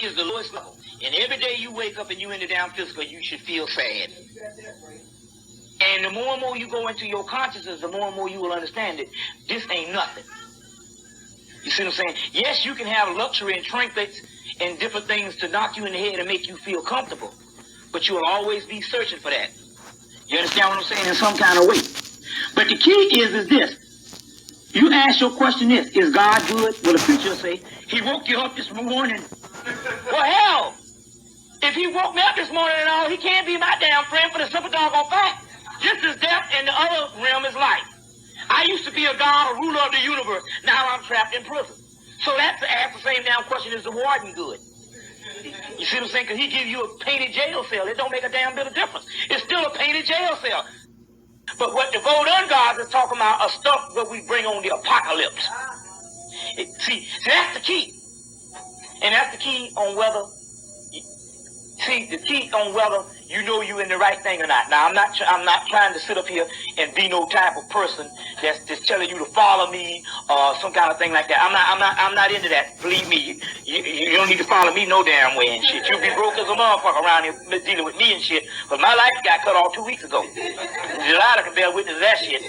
is the lowest level. And every day you wake up and you in the down physical, you should feel sad. And the more and more you go into your consciousness, the more and more you will understand that this ain't nothing. You see what I'm saying? Yes, you can have luxury and trinkets and different things to knock you in the head and make you feel comfortable. But you will always be searching for that. You understand what I'm saying? In some kind of way. But the key is this. You ask your question is God good? Well, the preacher will say, he woke you up this morning. Well, hell, if he woke me up this morning and all, he can't be my damn friend for the simple doggone fact. Just as death and the other realm is life. I used to be a god, a ruler of the universe. Now I'm trapped in prison. So that's to ask the same damn question, is the warden good? You see what I'm saying? Because he give you a painted jail cell. It don't make a damn bit of difference. It's still a painted jail cell. But what the Vodun gods are talking about are stuff that we bring on the apocalypse. See, that's the key. And that's the key on whether, the key on whether you know you're in the right thing or not. Now, I'm not trying to sit up here and be no type of person that's just telling you to follow me or some kind of thing like that. I'm not into that. Believe me, you don't need to follow me no damn way and shit. You'll be broke as a motherfucker around here dealing with me and shit. But my life got cut off 2 weeks ago. Delilah can bear witness to that shit.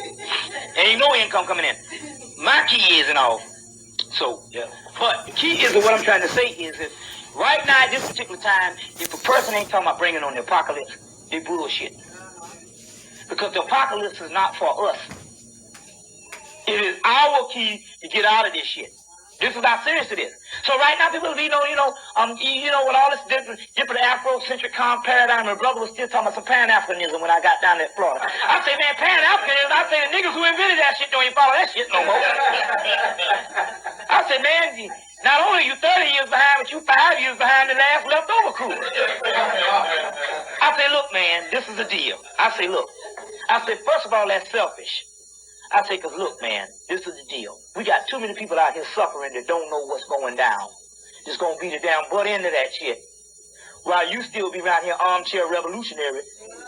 Ain't no income coming in. My key is and all. So, yeah. But the key is, what I'm trying to say is that right now, at this particular time, if a person ain't talking about bringing on the apocalypse, they bullshit. Because the apocalypse is not for us. It is our key to get out of this shit. This is how serious it is. So right now, people be, with all this different Afrocentric paradigm, my brother was still talking about some Pan-Africanism when I got down there in Florida. I say, man, Pan-Africanism, I say the niggas who invented that shit don't even follow that shit no more. I said, man, not only are you 30 years behind, but you 5 years behind the last leftover crew. I say, look, man, this is the deal. I say, first of all, that's selfish. I say, because look, man, this is the deal. We got too many people out here suffering that don't know what's going down. Just going to be the damn butt end of that shit. While you still be around here armchair revolutionary,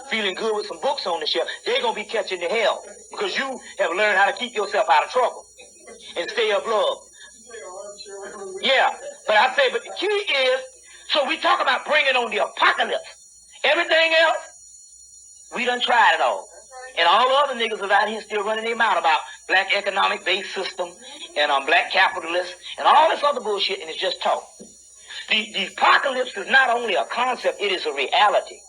feeling good with some books on the shelf, they're going to be catching the hell because you have learned how to keep yourself out of trouble and stay up love. Yeah, but the key is, so we talk about bringing on the apocalypse. Everything else, we done tried it all. And all the other niggas is out here still running their mouth about black economic-based system and black capitalists and all this other bullshit, and it's just talk. The apocalypse is not only a concept, it is a reality.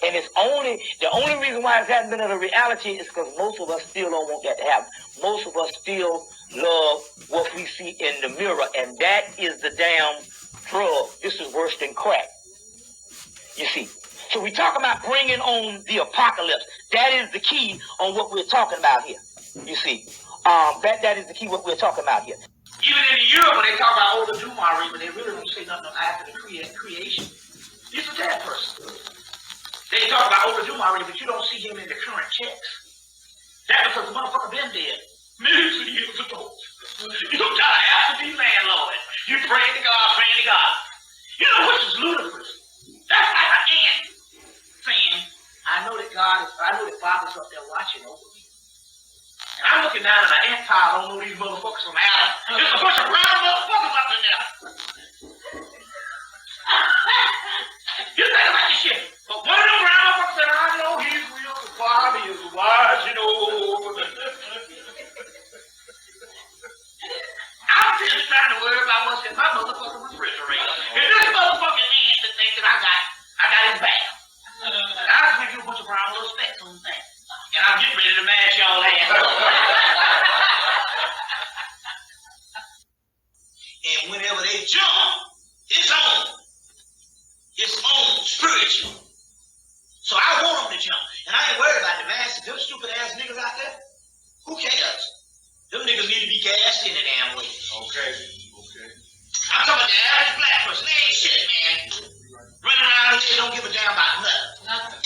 And the only reason why it hasn't been a reality is because most of us still don't want that to happen. Most of us still love what we see in the mirror, and that is the damn drug. This is worse than crack. You see. So we talk about bringing on the apocalypse. That is the key on what we're talking about here. You see, that is the key what we're talking about here. Even in Europe, when they talk about Ola Dumari, but they really don't say nothing after the creation. He's a dead person. They talk about Ola Dumari, but you don't see him in the current text. That's because the motherfucker been dead millions of years ago. You don't gotta have to be landlord. You praying to God. You know, which is ludicrous. That's like an ant saying, I know that Father's up there watching over me. And I'm looking down at an ant pile, I don't know these motherfuckers from Adam. There's a bunch of brown motherfuckers up in there. You think about this shit. But one of them brown motherfuckers said, I know he's real, the Father is wise, I'm just trying to worry about what's in my motherfucking refrigerator. If this motherfucking ant that thinks that I got his back. I'll give you a bunch of brown little specks on the thing. And I'm getting ready to mash y'all ass up. And whenever they jump, it's on spiritual. So I want them to jump. And I ain't worried about the masses. Them stupid ass niggas out there. Who cares? Them niggas need to be gassed in the damn way. Okay. I'm talking about the average black person. They ain't shit, man. Running around here, don't give a damn about nothing.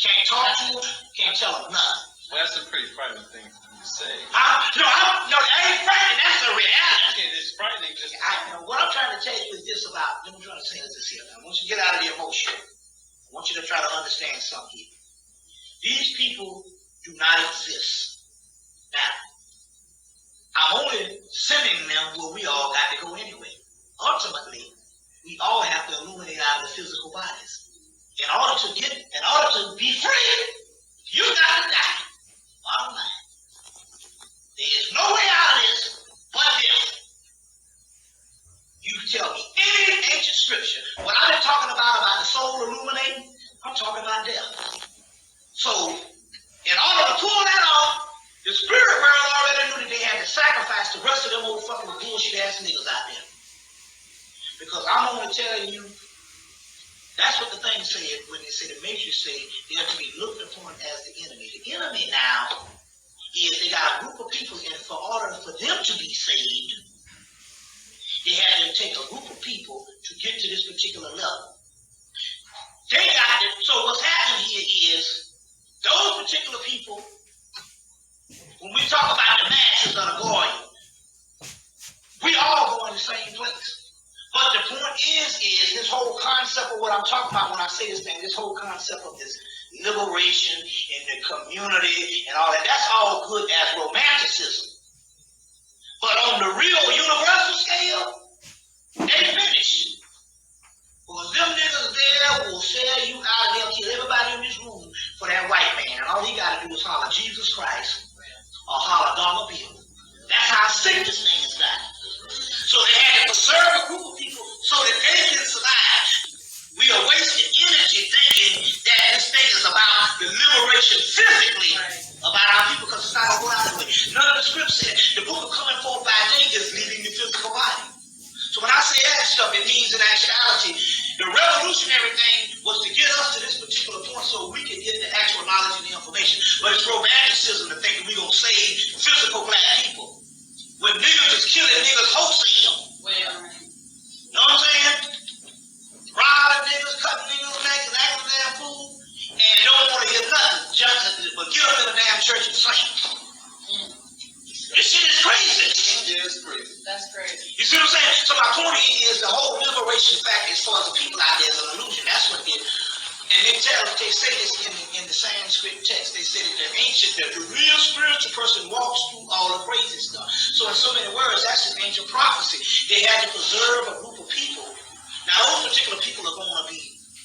Can't talk to them, can't tell them nothing. Well, that's a pretty frightening thing to say. No, that ain't frightening. That's the reality. It's frightening. What I'm trying to tell you is this about, let me try to say this here. I want you to get out of the emotion. I want you to try to understand something. These people do not exist. Now, I'm only sending them where we all got to go anyway. Ultimately, we all have to illuminate out of the physical bodies. In order to be free, you got to die. Bottom line. There is no way out of this but death. You tell me any ancient scripture. What I've been talking about the soul illuminating, I'm talking about death. So, in order to pull that off, the spirit world already knew that they had to sacrifice the rest of them old fucking bullshit ass niggas out there. Because I'm going to tell you, that's what the thing said when they say the Matrix say they are to be looked upon as the enemy. The enemy now is they got a group of people, and for order for them to be saved, they had to take a group of people to get to this particular level. They got it. So what's happening here is those particular people, when we talk about the masses of the Goyim, we all go in the same place. But the point is this whole concept of what I'm talking about when I say this thing, this whole concept of this liberation and the community and all that, that's all good as romanticism. But on the real universal scale, they finished. Because them niggas there will sell you out of there, kill everybody in this room for that white man. And all he got to do is holler Jesus Christ or holler dollar bill. That's how sick this thing is got. So they had to preserve a group of people so that they can survive. We are wasting energy thinking that this thing is about the liberation physically about our people, because it's not going to go out the way. None of the scripts said the book of coming forth by day is leaving the physical body. So when I say that stuff, it means in actuality, the revolutionary thing was to get us to this particular point so we can get the actual knowledge and the information. But it's romanticism to think that we're going to save physical black people. When niggas is killing niggas wholesale. Well, know what I'm saying? Robbing niggas, cutting niggas' necks, and acting damn fool, and don't want to hear nothing. But get up in the damn church and sing. This shit is crazy. Yeah, it's crazy. That's crazy. You see what I'm saying? So my point is the whole liberation factor as far as the people out there is an illusion. That's what it is. And they say this in the Sanskrit text. They say that the real spiritual person walks through all the crazy stuff. So in so many words, that's an ancient prophecy. They had to preserve a group of people. Now those particular people are going to be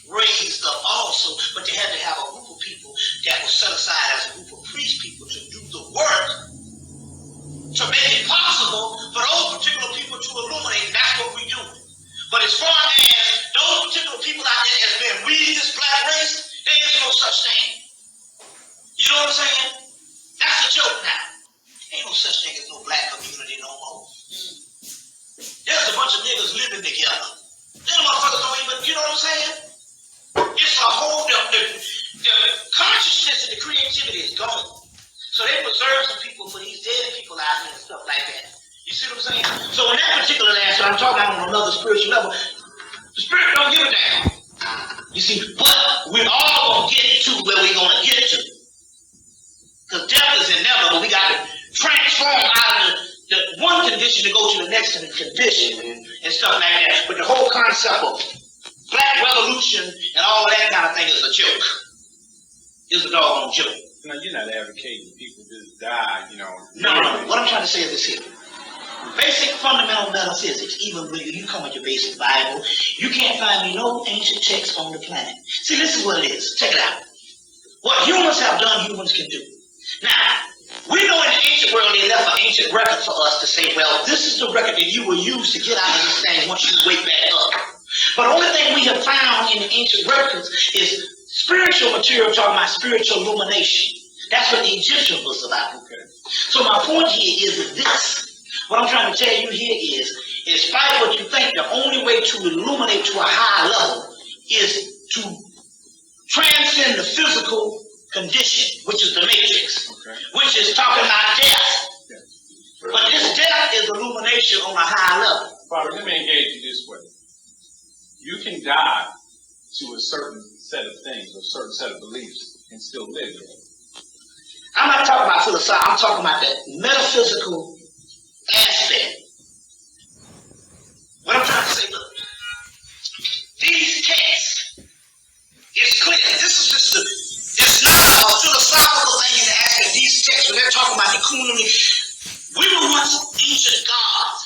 raised up also, but they had to have a group of people that was set aside as a group of priest people to do the work to make it possible for those particular people to illuminate. And that's what we do. But as far as those particular people out there as being we, this black race, there is no such thing. You know what I'm saying? That's a joke now. Ain't no such thing as no black community no more. There's a bunch of niggas living together. Them motherfuckers don't even, you know what I'm saying? It's a whole, the consciousness and the creativity is gone. So they preserve some people for these dead people out here and stuff like that. You see what I'm saying? So in that particular answer, I'm talking about on another spiritual level. The spirit don't give a damn. You see, but we're all going to get to where we're going to get to. Because death is inevitable. We got to transform out of the one condition to go to the next condition and stuff like that. But the whole concept of black revolution and all of that kind of thing is a joke. It's a doggone joke. No, you're not advocating people just die, you know. No. What I'm trying to say is this here. Basic fundamental metaphysics, even when you come with your basic Bible, you can't find me no ancient text on the planet. See, this is what it is. Check it out. What humans have done, humans can do. Now, we know in the ancient world they left an ancient record for us to say, well, this is the record that you will use to get out of this thing once you wake back up. But the only thing we have found in the ancient records is spiritual material talking about spiritual illumination. That's what the Egyptian was about. Okay. So my point here is this. What I'm trying to tell you here is, in spite of what you think, the only way to illuminate to a high level is to transcend the physical condition, which is the matrix, which is talking about death. But this death is illumination on a high level. Father, let me engage you this way. You can die to a certain set of things, a certain set of beliefs, and still live there. I'm not talking about philosophy. I'm talking about that metaphysical aspect. What I'm trying to say, look, these texts, it's clear. This is just it's not a philosophical thing in the aspect. These texts, when they're talking about the Kundalini, we were once ancient gods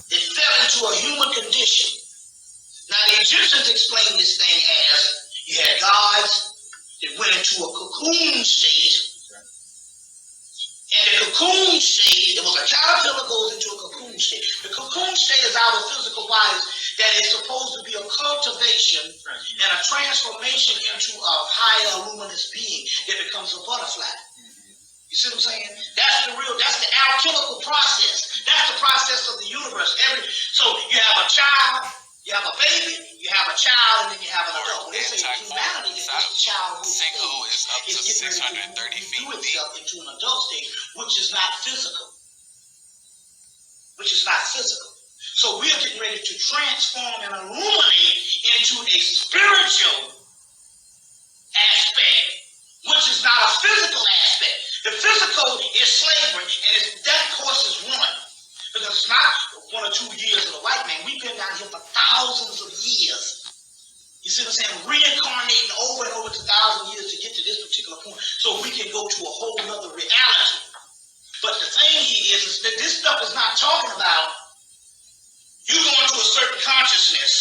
that fell into a human condition. Now Egyptians explained this thing as you had gods that went into a cocoon state. And the cocoon state, it was a caterpillar goes into a cocoon state. The cocoon state is our physical bodies that is supposed to be a cultivation and a transformation into a higher luminous being that becomes a butterfly. You see what I'm saying? That's the alchemical process. That's the process of the universe. So you have a child, you have a baby, you have a child, and then you have an adult. They say humanity is just a child with Sinkhole is up to 630 feet do deep. itself into an adult stage, which is not physical. Which is not physical. So we're getting ready to transform and illuminate into a spiritual aspect, which is not a physical aspect. The physical is slavery, and that course is one. Because it's not 1 or 2 years of the white man. We've been down here for thousands of years. You see what I'm saying? Reincarnating over and over to 1,000 years to get to this particular point so we can go to a whole other reality. But the thing is that this stuff is not talking about you going to a certain consciousness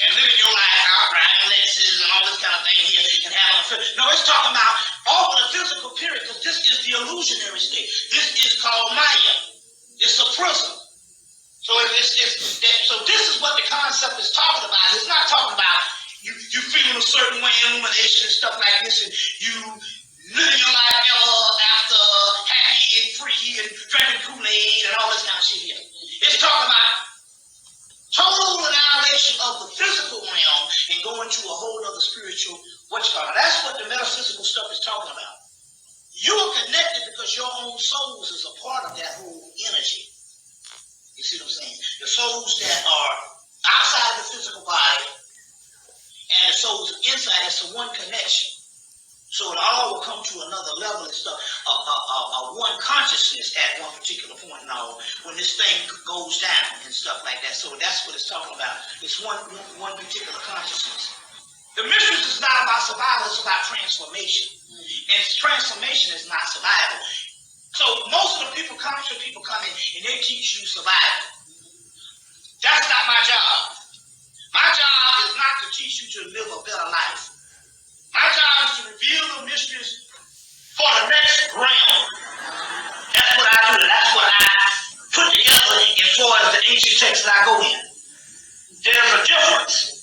and living your life out, riding Lexus and all this kind of thing here and having a no, it's talking about all of the physical period, because this is the illusionary state. This is called Maya. It's a prism. So so this is what the concept is talking about. It's not talking about you feeling a certain way, illumination and stuff like this, and you living your life after happy and free and drinking Kool-Aid and all this kind of shit here. It's talking about total annihilation of the physical realm and going to a whole other spiritual That's what the metaphysical stuff is talking about. You are connected because your own souls is a part of that whole energy. You see what I'm saying? The souls that are outside the physical body and the souls inside, it's a one connection. So it all will come to another level and stuff, one consciousness at one particular point now when this thing goes down and stuff like that. So that's what it's talking about. It's one particular consciousness. The mysteries is not about survival, it's about transformation. And transformation is not survival. So most of the people, conscious people come in and they teach you survival. That's not my job. My job is not to teach you to live a better life. My job is to reveal the mysteries for the next realm. That's what I do. That's what I put together as far as the ancient texts that I go in. There's a difference.